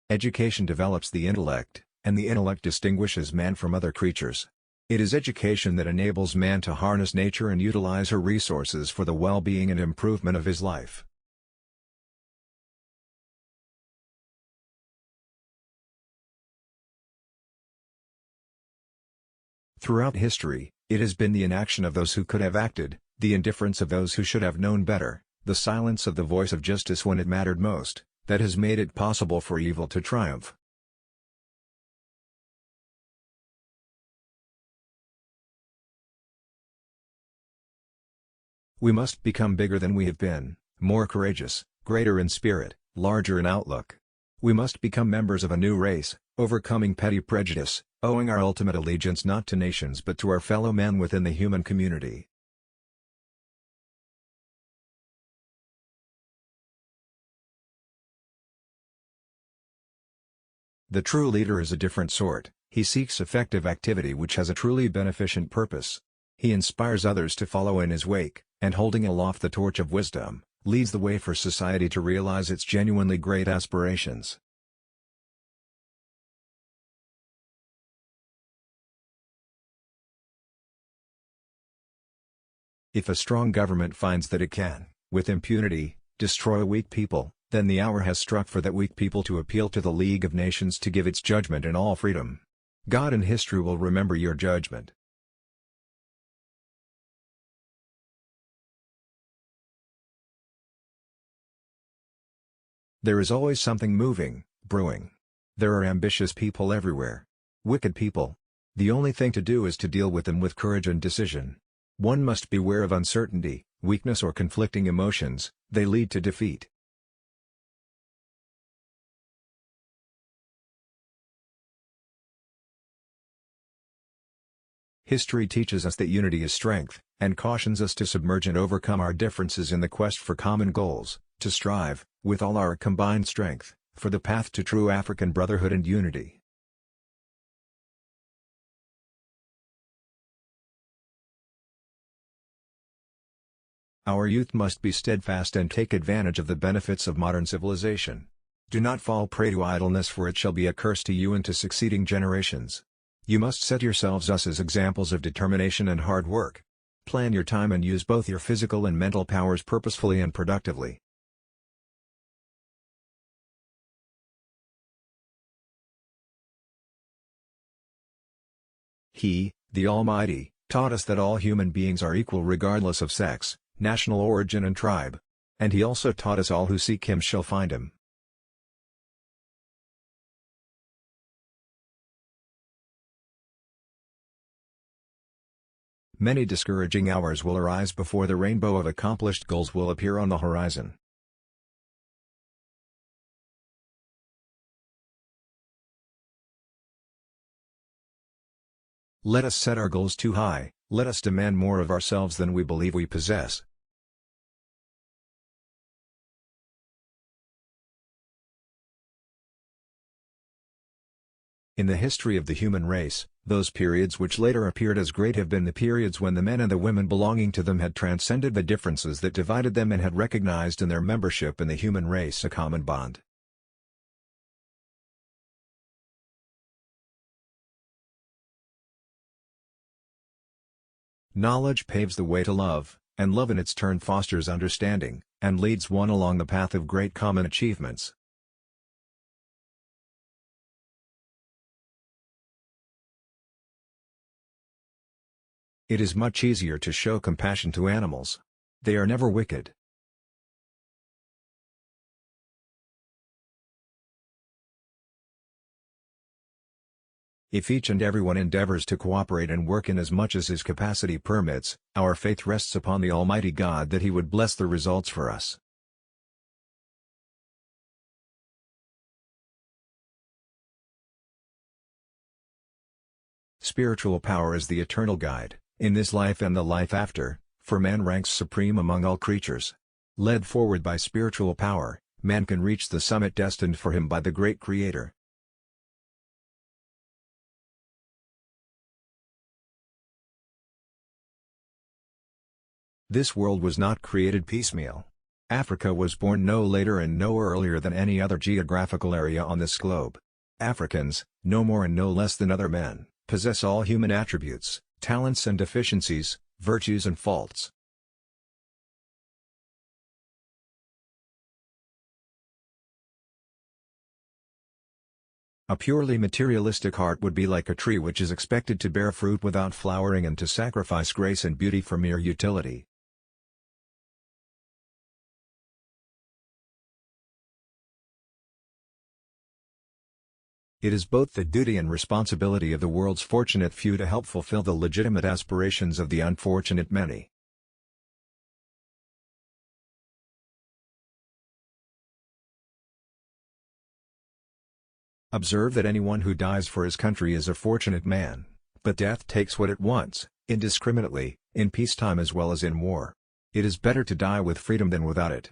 Education develops the intellect, and the intellect distinguishes man from other creatures. It is education that enables man to harness nature and utilize her resources for the well-being and improvement of his life. Throughout history, it has been the inaction of those who could have acted, the indifference of those who should have known better, the silence of the voice of justice when it mattered most, that has made it possible for evil to triumph. We must become bigger than we have been, more courageous, greater in spirit, larger in outlook. We must become members of a new race, overcoming petty prejudice, owing our ultimate allegiance not to nations but to our fellow men within the human community. The true leader is a different sort. He seeks effective activity which has a truly beneficent purpose. He inspires others to follow in his wake, and holding aloft the torch of wisdom, leads the way for society to realize its genuinely great aspirations. If a strong government finds that it can, with impunity, destroy weak people, then the hour has struck for that weak people to appeal to the League of Nations to give its judgment in all freedom. God and history will remember your judgment. There is always something moving, brewing. There are ambitious people everywhere. Wicked people. The only thing to do is to deal with them with courage and decision. One must beware of uncertainty, weakness or conflicting emotions, they lead to defeat. History teaches us that unity is strength, and cautions us to submerge and overcome our differences in the quest for common goals, to strive, with all our combined strength, for the path to true African brotherhood and unity. Our youth must be steadfast and take advantage of the benefits of modern civilization. Do not fall prey to idleness, for it shall be a curse to you and to succeeding generations. You must set yourselves us as examples of determination and hard work. Plan your time and use both your physical and mental powers purposefully and productively. He, the Almighty, taught us that all human beings are equal regardless of sex, national origin and tribe. And He also taught us all who seek Him shall find Him. Many discouraging hours will arise before the rainbow of accomplished goals will appear on the horizon. Let us set our goals too high, let us demand more of ourselves than we believe we possess. In the history of the human race, those periods which later appeared as great have been the periods when the men and the women belonging to them had transcended the differences that divided them and had recognized in their membership in the human race a common bond. Knowledge paves the way to love, and love in its turn fosters understanding, and leads one along the path of great common achievements. It is much easier to show compassion to animals. They are never wicked. If each and everyone endeavors to cooperate and work in as much as his capacity permits, our faith rests upon the Almighty God that He would bless the results for us. Spiritual power is the eternal guide, in this life and the life after, for man ranks supreme among all creatures. Led forward by spiritual power, man can reach the summit destined for him by the great Creator. This world was not created piecemeal. Africa was born no later and no earlier than any other geographical area on this globe. Africans, no more and no less than other men, possess all human attributes, talents and deficiencies, virtues and faults. A purely materialistic heart would be like a tree which is expected to bear fruit without flowering and to sacrifice grace and beauty for mere utility. It is both the duty and responsibility of the world's fortunate few to help fulfill the legitimate aspirations of the unfortunate many. Observe that anyone who dies for his country is a fortunate man, but death takes what it wants, indiscriminately, in peacetime as well as in war. It is better to die with freedom than without it.